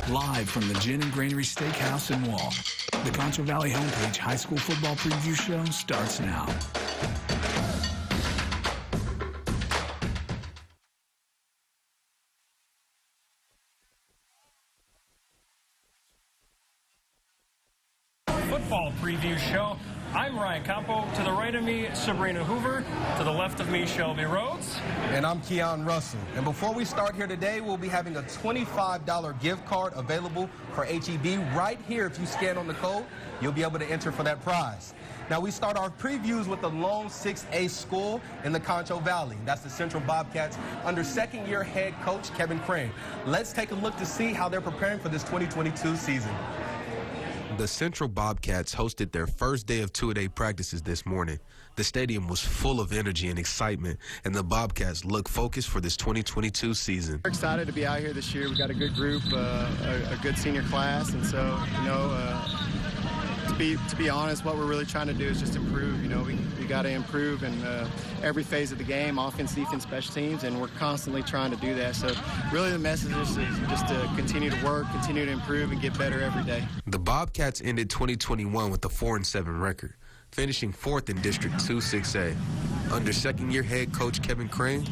Live from the Gin and Granary Steakhouse in Wall, the Concho Valley Homepage High School Football Preview Show starts now. Football Preview Show. I'm Ryan Campo. To the right of me, Sabrina Hoover. To the left of me, Shelby Rhodes. And I'm Keon Russell. And before we start here today, we'll be having a $25 gift card available for HEB right here. If you scan on the code, you'll be able to enter for that prize. Now, we start our previews with the lone 6A school in the Concho Valley. That's the Central Bobcats under second-year head coach Kevin Crane. Let's take a look to see how they're preparing for this 2022 season. The Central Bobcats hosted their first day of two-a-day practices this morning. The stadium was full of energy and excitement, and the Bobcats look focused for this 2022 season. We're excited to be out here this year. We've got a good group, a good senior class, and so, to be honest, what we're really trying to do is just improve. We got to improve in every phase of the game, offense, defense, special teams, and we're constantly trying to do that. So really the message is just to continue to work, continue to improve, and get better every day. The Bobcats ended 2021 with a 4-7 record, finishing 4th in District 2 6A. Under second-year head coach Kevin Crane,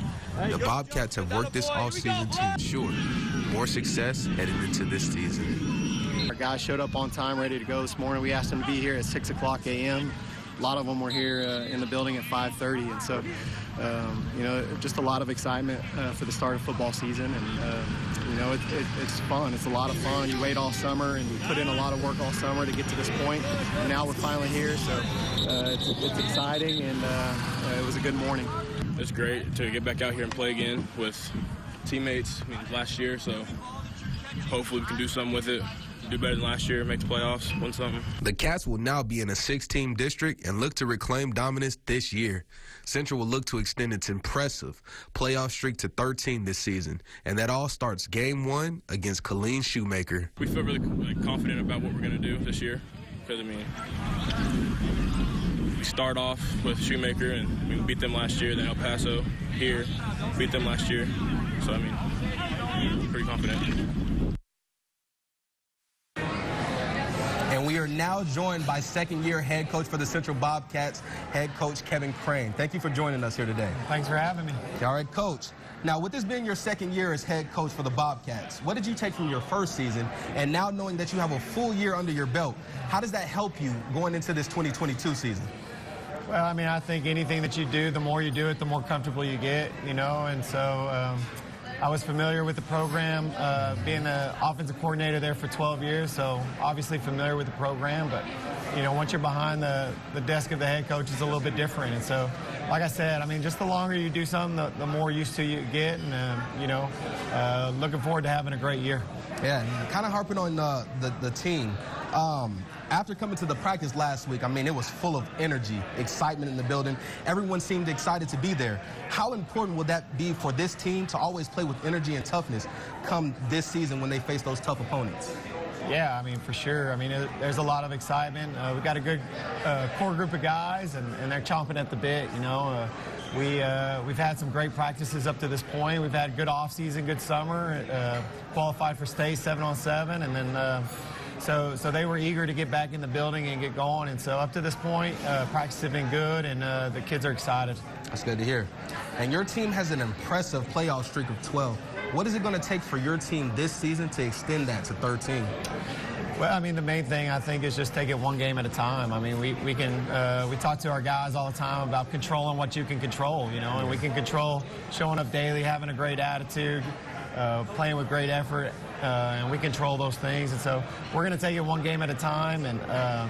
the Bobcats have worked this offseason to ensure more success heading into this season. Our guys showed up on time, ready to go this morning. We asked them to be here at 6 o'clock a.m. A lot of them were here in the building at 5:30, and so, just a lot of excitement for the start of football season, and, it's fun. It's a lot of fun. You wait all summer, and we put in a lot of work all summer to get to this point, and now we're finally here, so it's exciting, and it was a good morning. It's great to get back out here and play again with teammates last year, so hopefully we can do something with it. Do better than last year, make the playoffs, win something. The Cats will now be in a 6-team district and look to reclaim dominance this year. Central will look to extend its impressive playoff streak to 13 this season, and that all starts Game 1 against Colleen Shoemaker. We feel really confident about what we're going to do this year because, we start off with Shoemaker, and we beat them last year, then El Paso here, beat them last year. So, pretty confident. And we are now joined by second-year head coach for the Central Bobcats, head coach Kevin Crane. Thank you for joining us here today. Thanks for having me. All right, Coach. Now, with this being your second year as head coach for the Bobcats, what did you take from your first season? And now knowing that you have a full year under your belt, how does that help you going into this 2022 season? Well, I think anything that you do, the more you do it, the more comfortable you get, and so I was familiar with the program, being the offensive coordinator there for 12 years, so obviously familiar with the program, but, once you're behind the desk of the head coach, it's a little bit different. And so, like I said, just the longer you do something, the more used to you get, and, looking forward to having a great year. Yeah, kind of harping on the team. After coming to the practice last week, it was full of energy, excitement in the building. Everyone seemed excited to be there. How important will that be for this team to always play with energy and toughness come this season when they face those tough opponents? Yeah, for sure. There's a lot of excitement. We've got a good core group of guys, and they're chomping at the bit, We've had some great practices up to this point. We've had good off-season, good summer, qualified for state 7-on-7, and then so they were eager to get back in the building and get going. And so up to this point, practice has been good, and the kids are excited. That's good to hear. And your team has an impressive playoff streak of 12. What is it going to take for your team this season to extend that to 13? Well, the main thing, I think, is just take it one game at a time. We talk to our guys all the time about controlling what you can control, and we can control showing up daily, having a great attitude, playing with great effort, and we control those things. And so we're going to take it one game at a time and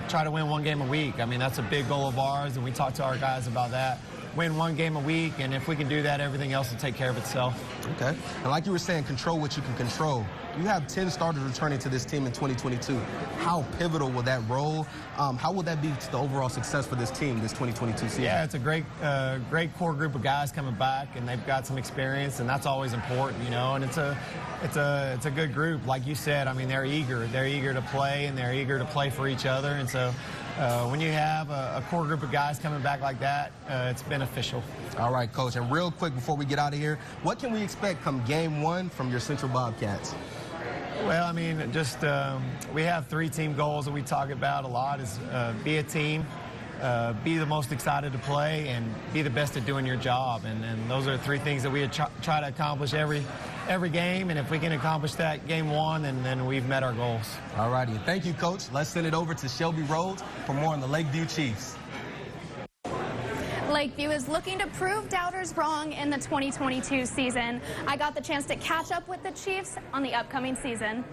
try to win one game a week. That's a big goal of ours, and we talk to our guys about that. Win one game a week, and if we can do that, everything else will take care of itself. Okay. And like you were saying, control what you can control. You have 10 starters returning to this team in 2022. How pivotal will that role? How will that be to the overall success for this team this 2022 season? Yeah, it's a great core group of guys coming back, and they've got some experience, and that's always important, And it's a good group, like you said. They're eager. They're eager to play, and they're eager to play for each other, and so. When you have a core group of guys coming back like that, it's beneficial. All right, Coach. And real quick before we get out of here, what can we expect come Game 1 from your Central Bobcats? Well, I mean, just we have 3 team goals that we talk about a lot is be a team, be the most excited to play, and be the best at doing your job. And those are 3 things that we try to accomplish every game. And if we can accomplish that game 1, then we've met our goals. All righty. Thank you, Coach. Let's send it over to Shelby Rhodes for more on the Lakeview Chiefs. Lakeview is looking to prove doubters wrong in the 2022 season. I got the chance to catch up with the Chiefs on the upcoming season.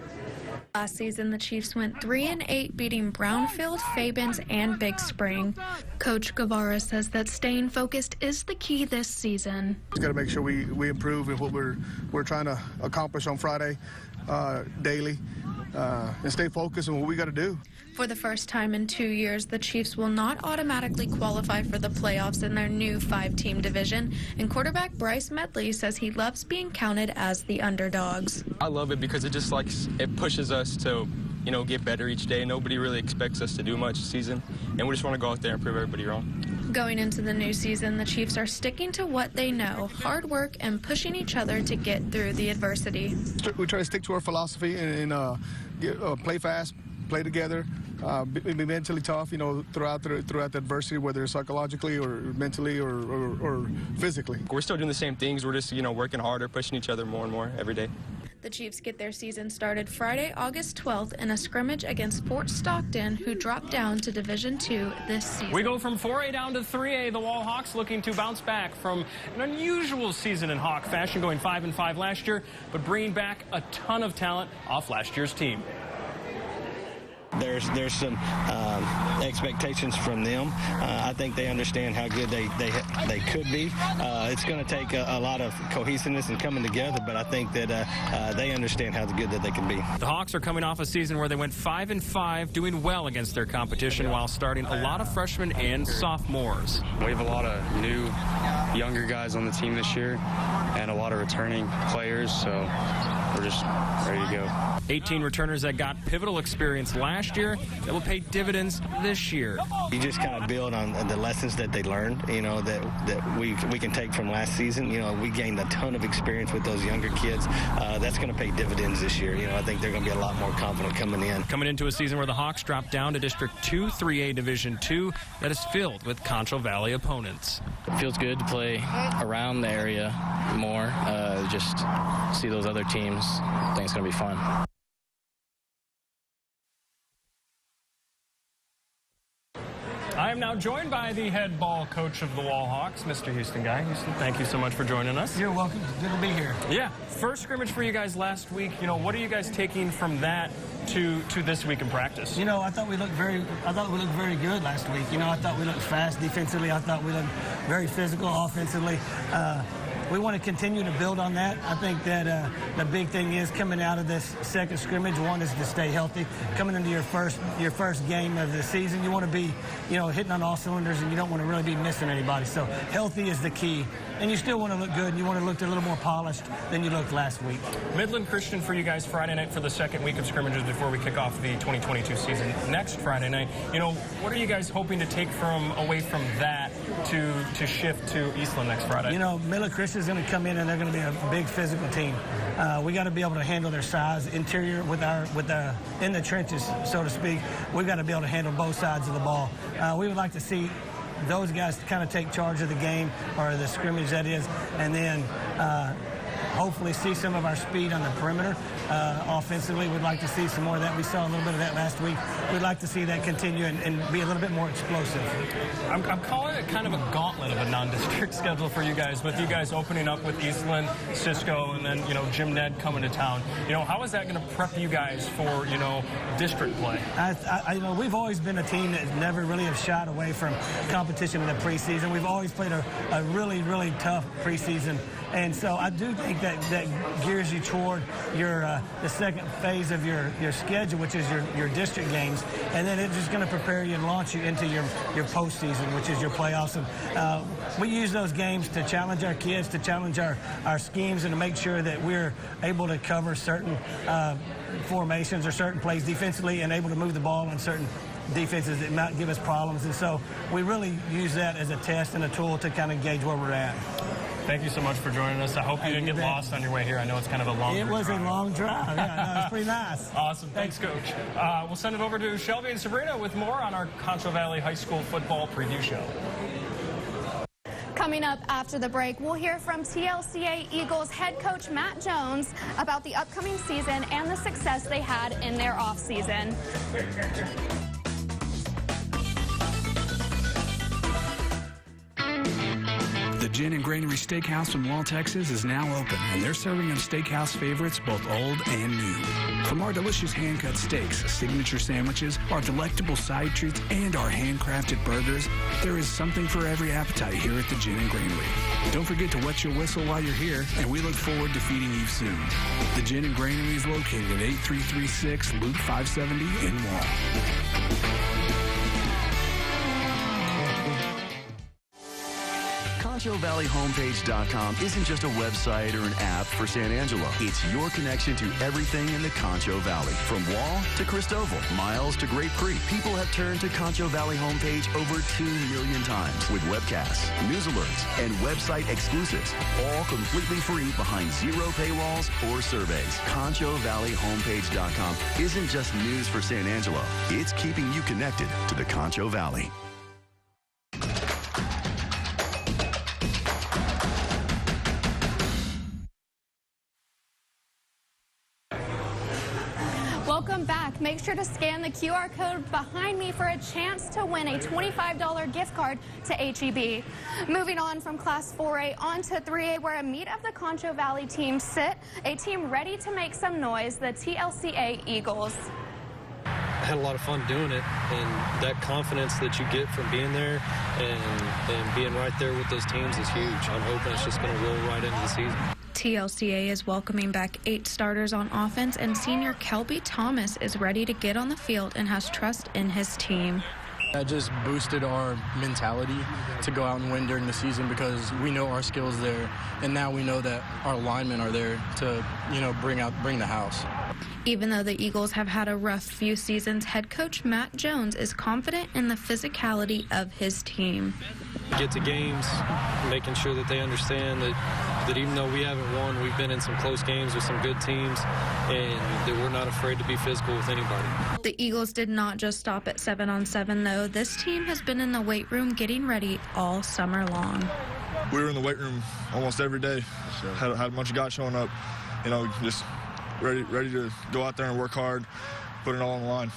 Last season, the Chiefs went 3-8, beating Brownfield, Fabens, and Big Spring. Coach Guevara says that staying focused is the key this season. Just got to make sure we improve in what we're trying to accomplish on Friday daily, and stay focused on what we got to do. For the first time in 2 years, the Chiefs will not automatically qualify for the playoffs in their new 5-team division, and quarterback Bryce Medley says he loves being counted as the underdogs. I love it because it pushes us to, get better each day. Nobody really expects us to do much this season, and we just want to go out there and prove everybody wrong. Going into the new season, the Chiefs are sticking to what they know, hard work and pushing each other to get through the adversity. We try to stick to our philosophy and play fast, play together, be mentally tough, throughout the adversity, whether it's psychologically or mentally or physically. We're still doing the same things. We're just, working harder, pushing each other more and more every day. The Chiefs get their season started Friday, August 12th in a scrimmage against Fort Stockton, who dropped down to Division II this season. We go from 4A down to 3A. The Wall Hawks looking to bounce back from an unusual season in Hawk fashion, going 5-5 last year, but bringing back a ton of talent off last year's team. There's some expectations from them. I think they understand how good they could be. It's going to take a lot of cohesiveness and coming together, but I think that they understand how good that they can be. The Hawks are coming off a season where they went 5-5, doing well against their competition while starting a lot of freshmen and sophomores. We have a lot of new, younger guys on the team this year and a lot of returning players, so we're just ready to go. 18 returners that got pivotal experience last year that will pay dividends this year. You just kind of build on the lessons that they learned, that we can take from last season. We gained a ton of experience with those younger kids. That's going to pay dividends this year. I think they're going to be a lot more confident coming in. Coming into a season where the Hawks dropped down to District 2, 3A Division II, that is filled with Concho Valley opponents. It feels good to play around the area more, just see those other teams. I think it's going to be fun. I am now joined by the head ball coach of the Wall Hawks, Mr. Houston Guy. Houston, thank you so much for joining us. You're welcome. Good to be here. Yeah. First scrimmage for you guys last week. What are you guys taking from that to this week in practice? I thought we looked very good last week. I thought we looked fast defensively. I thought we looked very physical offensively. We want to continue to build on that. I think that the big thing is coming out of this second scrimmage, one is to stay healthy. Coming into your first game of the season, you want to be, hitting on all cylinders, and you don't want to really be missing anybody. So healthy is the key. And you still want to look good, and you want to look a little more polished than you looked last week. Midland Christian for you guys Friday night for the second week of scrimmages before we kick off the 2022 season next Friday night. What are you guys hoping to take away from that to shift to Eastland next Friday? Midland Christian is going to come in, and they're going to be a big physical team. We got to be able to handle their size, interior in the trenches, so to speak. We've got to be able to handle both sides of the ball. We would like to see those guys kind of take charge of the game, or the scrimmage that is, and then hopefully see some of our speed on the perimeter. Offensively, we'd like to see some more of that. We saw a little bit of that last week. We'd like to see that continue and be a little bit more explosive. I'm calling it kind of a gauntlet of a non-district schedule for you guys, with you guys opening up with Eastland, Cisco, and then, Jim Ned coming to town. How is that going to prep you guys for, district play? We've always been a team that never really have shied away from competition in the preseason. We've always played a really, really tough preseason. And so I do think that gears you toward the second phase of your schedule, which is your district games, and then it's just going to prepare you and launch you into your postseason, which is your playoffs. And we use those games to challenge our kids, to challenge our schemes, and to make sure that we're able to cover certain formations or certain plays defensively, and able to move the ball on certain defenses that might give us problems. And so we really use that as a test and a tool to kind of gauge where we're at. Thank you so much for joining us. I hope you didn't get lost on your way here. I know it's kind of a long drive. It was a long drive. Yeah, no, it's pretty nice. Awesome. Thanks, Coach. We'll send it over to Shelby and Sabrina with more on our Concho Valley High School football preview show. Coming up after the break, we'll hear from Tlca Eagles head coach Matt Jones about the upcoming season and the success they had in their offseason. The Gin and Granary Steakhouse in Wall, Texas is now open, and they're serving up steakhouse favorites both old and new. From our delicious hand-cut steaks, signature sandwiches, our delectable side treats, and our handcrafted burgers, there is something for every appetite here at the Gin and Granary. Don't forget to wet your whistle while you're here, and we look forward to feeding you soon. The Gin and Granary is located at 8336 Loop 570 in Wall. ConchoValleyHomepage.com isn't just a website or an app for San Angelo. It's your connection to everything in the Concho Valley. From Wall to Cristobal, Miles to Grape Creek, people have turned to Concho Valley Homepage over 2 million times with webcasts, news alerts, and website exclusives, all completely free behind zero paywalls or surveys. ConchoValleyHomepage.com isn't just news for San Angelo. It's keeping you connected to the Concho Valley. Welcome back. Make sure to scan the QR code behind me for a chance to win a $25 gift card to HEB. Moving on from Class 4A on to 3A, where a meet of the Concho Valley teams sit, a team ready to make some noise, the Tlca Eagles. I had a lot of fun doing it, and that confidence that you get from being there and being right there with those teams is huge. I'm hoping it's just going to roll right into the season. TLCA is welcoming back 8 starters on offense, and senior Kelby Thomas is ready to get on the field and has trust in his team. That just boosted our mentality to go out and win during the season because we know our skills there, and now we know that our linemen are there to, bring the house. Even though the Eagles have had a rough few seasons, head coach Matt Jones is confident in the physicality of his team. Get to games, making sure that they understand that even though we haven't won, we've been in some close games with some good teams, and that we're not afraid to be physical with anybody. The Eagles did not just stop at 7-on-7, though. This team has been in the weight room getting ready all summer long. We were in the weight room almost every day. Had a bunch of guys showing up, just ready to go out there and work hard, put it all on the line.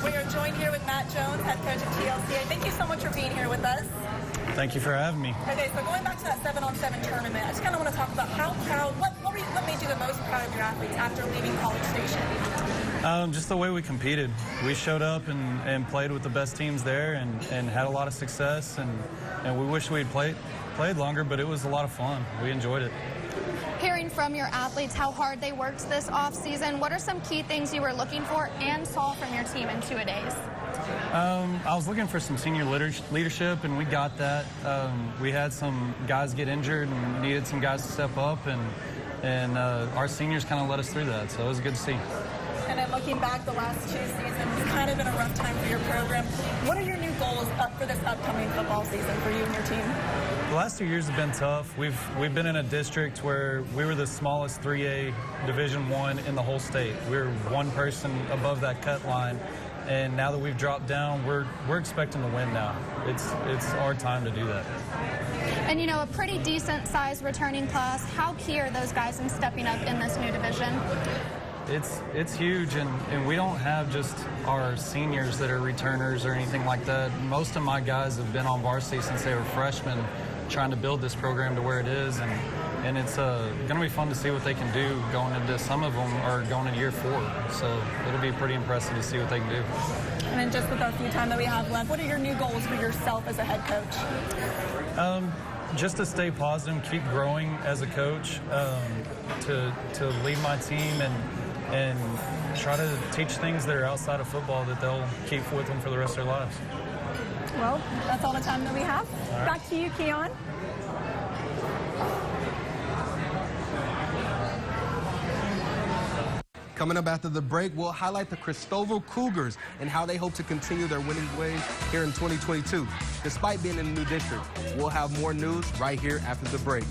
We are joined here with Matt Jones, head coach at TLCA. Thank you so much for being here with us. Thank you for having me. Okay, so going back to that 7-on-7 tournament, I just kind of want to talk about how proud, what made you the most proud of your athletes after leaving College Station? Just the way we competed. We showed up and played with the best teams there and had a lot of success, and we wish we'd played longer, but it was a lot of fun. We enjoyed it. Hearing from your athletes how hard they worked this offseason, what are some key things you were looking for and saw from your team in 2-a-days? I was looking for some senior leadership, and we got that. We had some guys get injured and needed some guys to step up, and our seniors kind of led us through that, so it was good to see. And then looking back the last 2 seasons, it's kind of been a rough time for your program. What are your new goals for this upcoming football season for you and your team? The last 2 years have been tough. We've been in a district where we were the smallest 3A Division I in the whole state. We were one person above that cut line, and now that we've dropped down, we're expecting to win now. It's our time to do that. And a pretty decent sized returning class. How key are those guys in stepping up in this new division? It's huge, and we don't have just our seniors that are returners or anything like that. Most of my guys have been on varsity since they were freshmen, trying to build this program to where it is, and it's going to be fun to see what they can do going into, some of them are going into year 4, so it'll be pretty impressive to see what they can do. And then just with our few time that we have left, what are your new goals for yourself as a head coach? Just to stay positive, keep growing as a coach, to lead my team and try to teach things that are outside of football that they'll keep with them for the rest of their lives. Well, that's all the time that we have. Right. Back to you, Keon. Coming up after the break, we'll highlight the Cristobal Cougars and how they hope to continue their winning ways here in 2022. Despite being in a new district, we'll have more news right here after the break.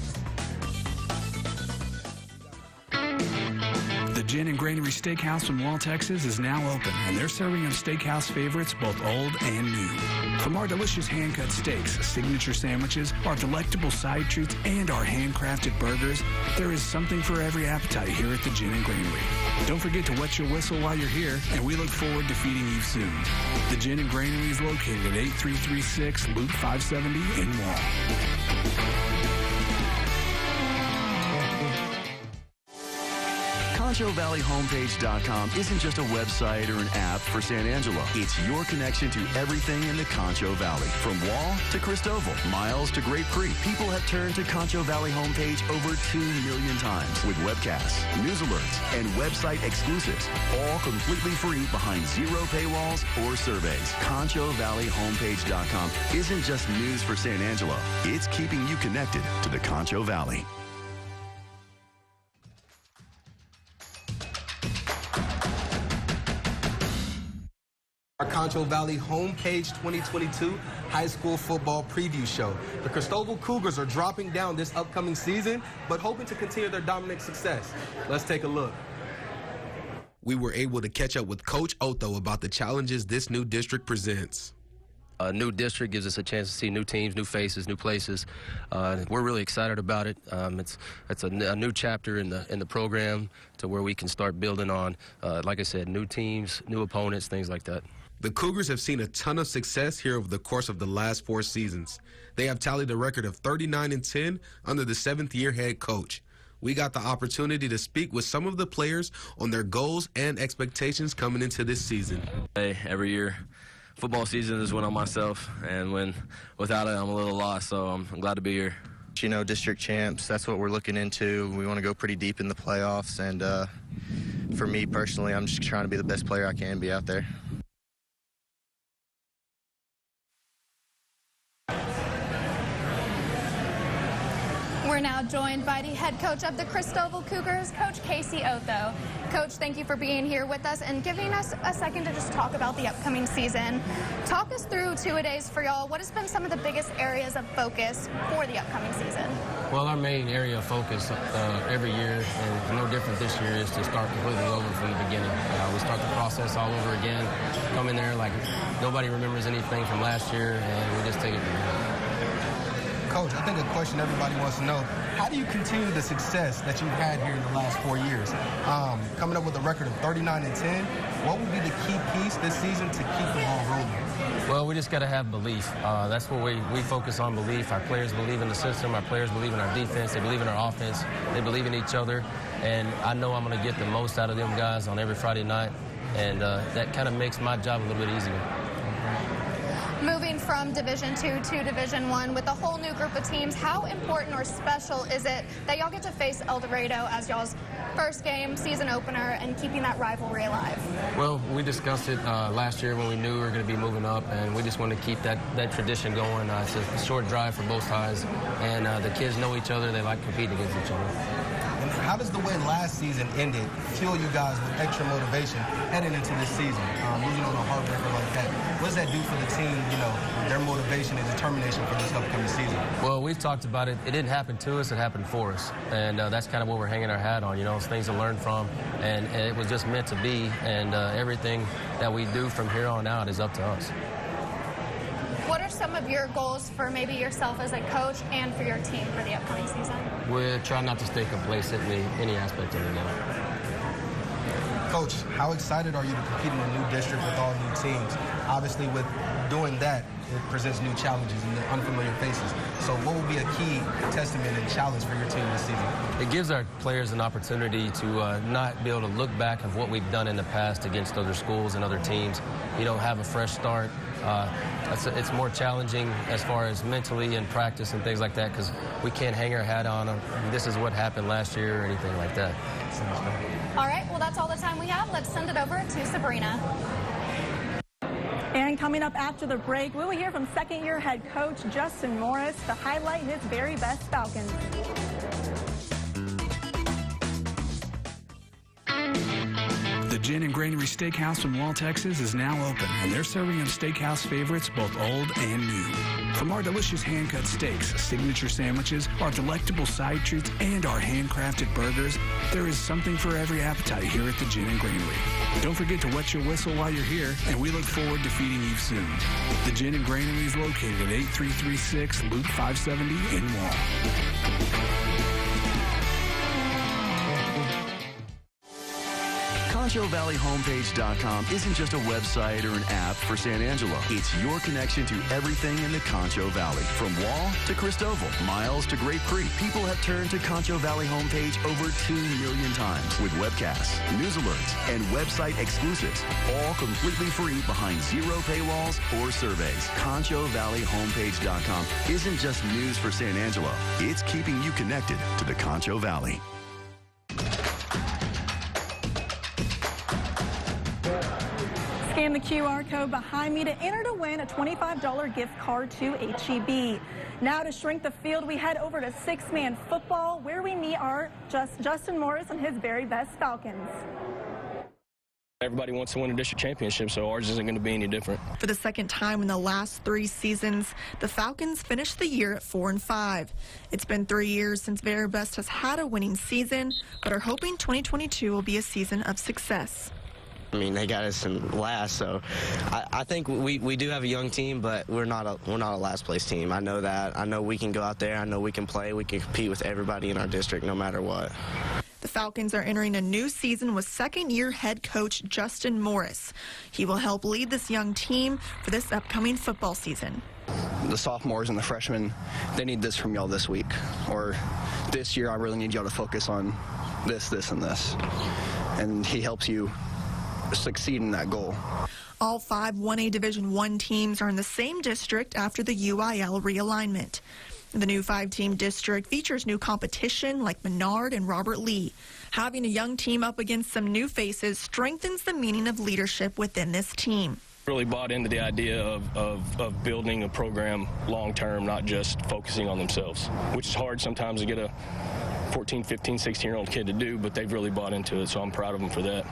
The Gin and Granary Steakhouse in Wall, Texas is now open, and they're serving up steakhouse favorites both old and new. From our delicious hand-cut steaks, signature sandwiches, our delectable side treats, and our handcrafted burgers, there is something for every appetite here at the Gin and Granary. Don't forget to wet your whistle while you're here, and we look forward to feeding you soon. The Gin and Granary is located at 8336 Loop 570 in Wall. ConchoValleyHomepage.com isn't just a website or an app for San Angelo. It's your connection to everything in the Concho Valley. From Wall to Cristobal, Miles to Grape Creek, people have turned to Concho Valley Homepage over 2 million times with webcasts, news alerts, and website exclusives, all completely free behind zero paywalls or surveys. ConchoValleyHomepage.com isn't just news for San Angelo. It's keeping you connected to the Concho Valley. Our Concho Valley Homepage 2022 high school football preview show. The Cristobal Cougars are dropping down this upcoming season, but hoping to continue their dominant success. Let's take a look. We were able to catch up with Coach Otho about the challenges this new district presents. A new district gives us a chance to see new teams, new faces, new places. We're really excited about it. It's a new chapter in the program to where we can start building on, like I said, new teams, new opponents, things like that. The Cougars have seen a ton of success here over the course of the last 4 seasons. They have tallied a record of 39-10 under the 7th-year head coach. We got the opportunity to speak with some of the players on their goals and expectations coming into this season. Hey, every year, football season is one on myself, and without it, I'm a little lost, so I'm glad to be here. You know, district champs, that's what we're looking into. We want to go pretty deep in the playoffs, and for me personally, I'm just trying to be the best player I can be out there. We're now joined by the head coach of the Cristobal Cougars, Coach Casey Otho. Coach, thank you for being here with us and giving us a second to just talk about the upcoming season. Talk us through two-a-days for y'all. What has been some of the biggest areas of focus for the upcoming season? Well, our main area of focus every year, and no different this year, is to start completely over from the beginning. We start the process all over again, come in there like nobody remembers anything from last year, and we just take it from there. Coach, I think a question everybody wants to know, how do you continue the success that you've had here in the last 4 years? Coming up with a record of 39-10, what would be the key piece this season to keep the ball rolling? Well, we just got to have belief. That's what we focus on, belief. Our players believe in the system. Our players believe in our defense. They believe in our offense. They believe in each other. And I know I'm going to get the most out of them guys on every Friday night. And that kind of makes my job a little bit easier. Moving from Division II to Division I with a whole new group of teams, how important or special is it that y'all get to face El Dorado as y'all's first game, season opener, and keeping that rivalry alive? Well, we discussed it last year when we knew we were going to be moving up, and we just wanted to keep that tradition going. It's a short drive for both sides, and the kids know each other. They like competing against each other. And how does the way last season ended fuel you guys with extra motivation heading into this season? Losing on a heartbreaker like that, what does that do for the team, you know, their motivation and determination for this upcoming season? Well, we've talked about it. It didn't happen to us, it happened for us. And that's kind of what we're hanging our hat on, you know, it's things to learn from. And it was just meant to be, and everything that we do from here on out is up to us. What are some of your goals for maybe yourself as a coach and for your team for the upcoming season? We're trying not to stay complacent in any aspect of the game. Coach, how excited are you to compete in a new district with all new teams? Obviously, with doing that, it presents new challenges and unfamiliar faces. So what will be a key testament and challenge for your team this season? It gives our players an opportunity to not be able to look back of what we've done in the past against other schools and other teams. You know, have a fresh start. It's more challenging as far as mentally and practice and things like that, because we can't hang our hat on this is what happened last year or anything like that. All right, well, that's all the time we have. Let's send it over to Sabrina. And coming up after the break, we will hear from second-year head coach Justin Morris to highlight his very best Falcons. The Gin and Granary Steakhouse in Wall, Texas is now open, and they're serving up steakhouse favorites both old and new. From our delicious hand-cut steaks, signature sandwiches, our delectable side treats, and our handcrafted burgers, there is something for every appetite here at the Gin and Granary. Don't forget to wet your whistle while you're here, and we look forward to feeding you soon. The Gin and Granary is located at 8336 Loop 570 in Wall. ConchoValleyHomepage.com isn't just a website or an app for San Angelo. It's your connection to everything in the Concho Valley. From Wall to Cristobal, Miles to Grape Creek, people have turned to Concho Valley Homepage over 2 million times with webcasts, news alerts, and website exclusives, all completely free behind zero paywalls or surveys. ConchoValleyHomepage.com isn't just news for San Angelo. It's keeping you connected to the Concho Valley. Scan the QR code behind me to enter to win a $25 gift card to HEB. Now to shrink the field, we head over to six-man football, where we meet our Justin Morris and his very best Falcons. Everybody wants to win a district championship, so ours isn't going to be any different. For the second time in the last 3 seasons, the Falcons finished the year at 4-5. It's been 3 years since Very Best has had a winning season, but are hoping 2022 will be a season of success. I mean, they got us in last, so I think we do have a young team, but we're not a last place team. I know that. I know we can go out there. I know we can play. We can compete with everybody in our district, no matter what. The Falcons are entering a new season with second-year head coach Justin Morris. He will help lead this young team for this upcoming football season. The sophomores and the freshmen, they need this from y'all this week. Or this year, I really need y'all to focus on this, this, and this. And he helps you succeed in that goal. All 5 1A Division I teams are in the same district after the UIL realignment. The new 5-team district features new competition like Menard and Robert Lee. Having a young team up against some new faces strengthens the meaning of leadership within this team. Really bought into the idea of building a program long-term, not just focusing on themselves, which is hard sometimes to get a 14, 15, 16-year-old kid to do, but they've really bought into it, so I'm proud of them for that.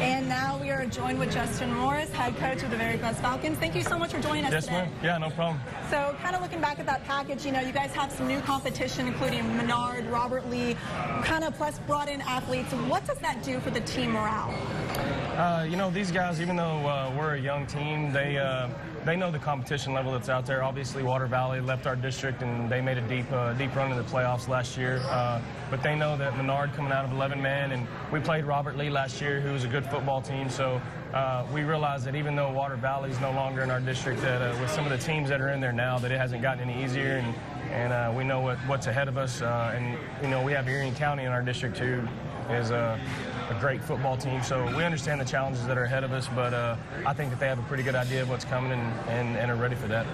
And now we are joined with Justin Morris, head coach of the Very Best Falcons. Thank you so much for joining us today. Yes, ma'am. Yeah, no problem. So kind of looking back at that package, you know, you guys have some new competition, including Menard, Robert Lee, kind of plus brought in athletes. What does that do for the team morale? You know, these guys, even though we're a young team, they know the competition level that's out there. Obviously, Water Valley left our district, and they made a deep run in the playoffs last year. But they know that Menard coming out of 11-man, and we played Robert Lee last year, who was a good football team. So we realized that even though Water Valley is no longer in our district, that with some of the teams that are in there now, that it hasn't gotten any easier, and we know what's ahead of us. And you know, we have Erie County in our district too, is a great football team, so we understand the challenges that are ahead of us, but I think that they have a pretty good idea of what's coming and are ready for that.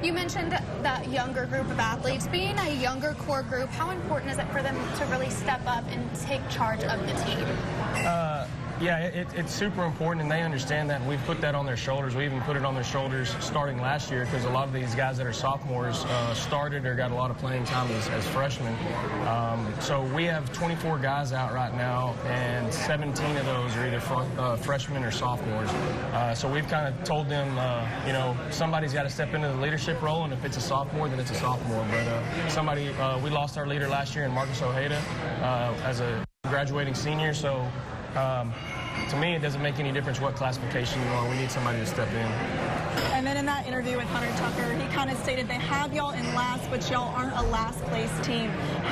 You mentioned that younger group of athletes. Being a younger core group, how important is it for them to really step up and take charge of the team? Yeah, it's super important, and they understand that. We've put that on their shoulders. We even put it on their shoulders starting last year, because a lot of these guys that are sophomores started or got a lot of playing time as freshmen. So we have 24 guys out right now, and 17 of those are either freshmen or sophomores. So we've kind of told them, you know, somebody's got to step into the leadership role, and if it's a sophomore, then it's a sophomore. But we lost our leader last year in Marcus Ojeda as a graduating senior, so to me, it doesn't make any difference what classification you are. We need somebody to step in. And then in that interview with Hunter Tucker, he kind of stated they have y'all in last, but y'all aren't a last place team.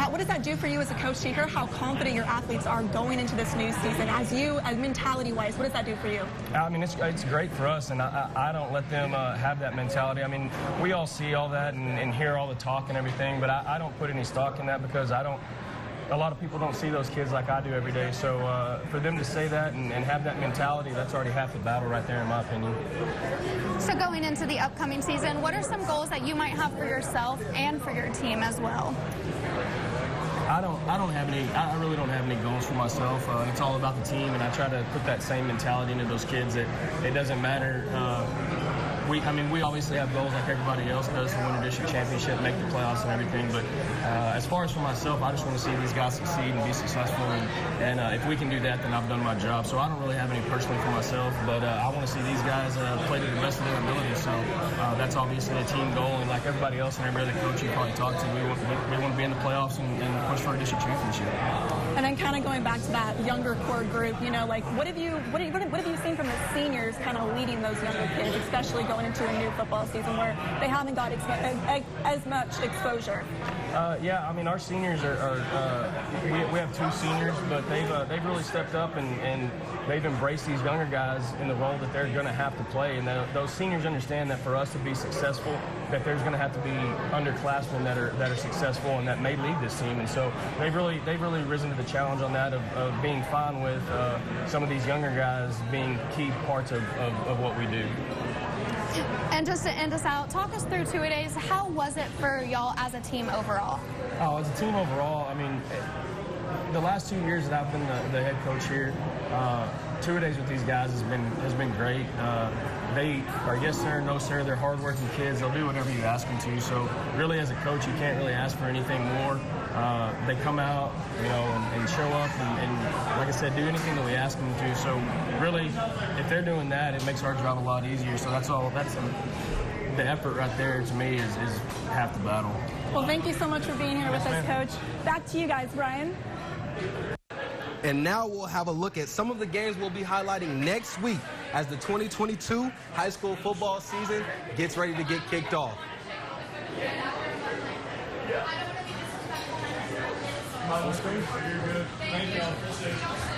What does that do for you as a coach to hear how confident your athletes are going into this new season? As mentality-wise, what does that do for you? I mean, it's great for us, and I don't let them have that mentality. I mean, we all see all that and hear all the talk and everything, but I don't put any stock in that, because a lot of people don't see those kids like I do every day. So for them to say that and have that mentality, that's already half the battle right there, in my opinion. So going into the upcoming season, what are some goals that you might have for yourself and for your team as well? I really don't have any goals for myself. It's all about the team, and I try to put that same mentality into those kids that it doesn't matter we obviously have goals like everybody else does to win a district championship, make the playoffs and everything. But as far as for myself, I just want to see these guys succeed and be successful. And if we can do that, then I've done my job. So I don't really have any personally for myself, but I want to see these guys play to the best of their ability. So that's obviously a team goal. And like everybody else and every other coach you probably talked to, we want to be in the playoffs and push for a district championship. And then kind of going back to that younger core group, you know, like what have you seen from the seniors kind of leading those younger kids, especially going into a new football season where they haven't got as much exposure? Yeah, I mean, our seniors we have 2 seniors, but they've really stepped up and they've embraced these younger guys in the role that they're going to have to play. And those seniors understand that for us to be successful, that there's going to have to be underclassmen that are successful and that may lead this team. And so they've really risen to the challenge on that of being fine with some of these younger guys being key parts of what we do. And just to end us out, talk us through 2 days. How was it for y'all as a team overall? Oh, as a team overall, I mean, the last 2 years that I've been the head coach here, 2 days with these guys has been great. They are yes sir, no sir. They're hardworking kids. They'll do whatever you ask them to. So really, as a coach, you can't really ask for anything more. They come out, you know, and show up and like I said, do anything that we ask them to. So really, if they're doing that, it makes our job a lot easier. So that's all. The effort right there to me is half the battle. Well, thank you so much for being here with us, Coach. Back to you guys, Brian. And now we'll have a look at some of the games we'll be highlighting next week as the 2022 high school football season gets ready to get kicked off.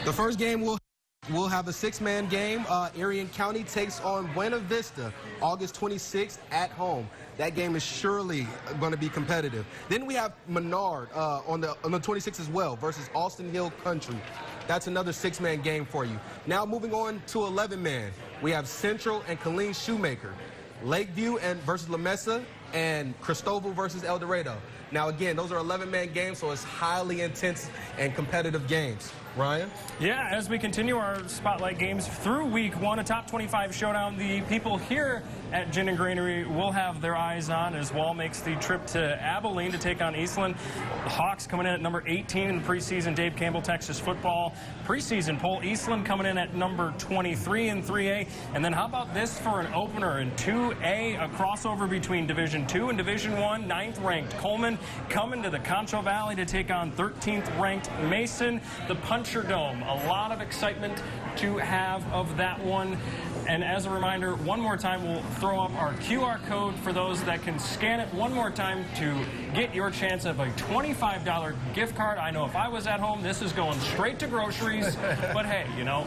The first game we'll have a 6-man game. Arion County takes on Buena Vista August 26th at home. That game is surely going to be competitive. Then we have Menard on the 26th as well versus Austin Hill Country. That's another 6-man game for you. Now moving on to 11-man. We have Central and Colleen Shoemaker. Lakeview versus La Mesa and Cristobal versus El Dorado. Now again, those are 11-man games, so it's highly intense and competitive games. Ryan? Yeah, as we continue our spotlight games through week 1, a top 25 showdown, the people here at Gin and Granary will have their eyes on as Wall makes the trip to Abilene to take on Eastland. The Hawks coming in at number 18 in the preseason Dave Campbell Texas football preseason poll. Eastland coming in at number 23 in 3A. And then how about this for an opener in 2A, a crossover between Division 2 and Division 1, 9th ranked Coleman coming to the Concho Valley to take on 13th ranked Mason. The Puncher Dome, a lot of excitement to have of that one. And as a reminder, one more time, we'll throw up our QR code for those that can scan it one more time to get your chance of a $25 gift card. I know if I was at home, this is going straight to groceries. But hey, you know,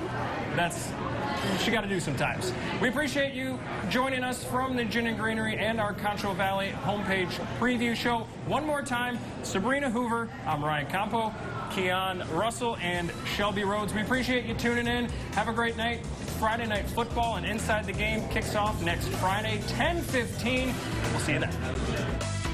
that's what you got to do sometimes. We appreciate you joining us from the Gin and Granary and our Concho Valley homepage preview show. One more time, Sabrina Hoover, I'm Ryan Campo, Keon Russell, and Shelby Rhodes. We appreciate you tuning in. Have a great night. Friday Night Football and Inside the Game kicks off next Friday, 10:15. We'll see you then.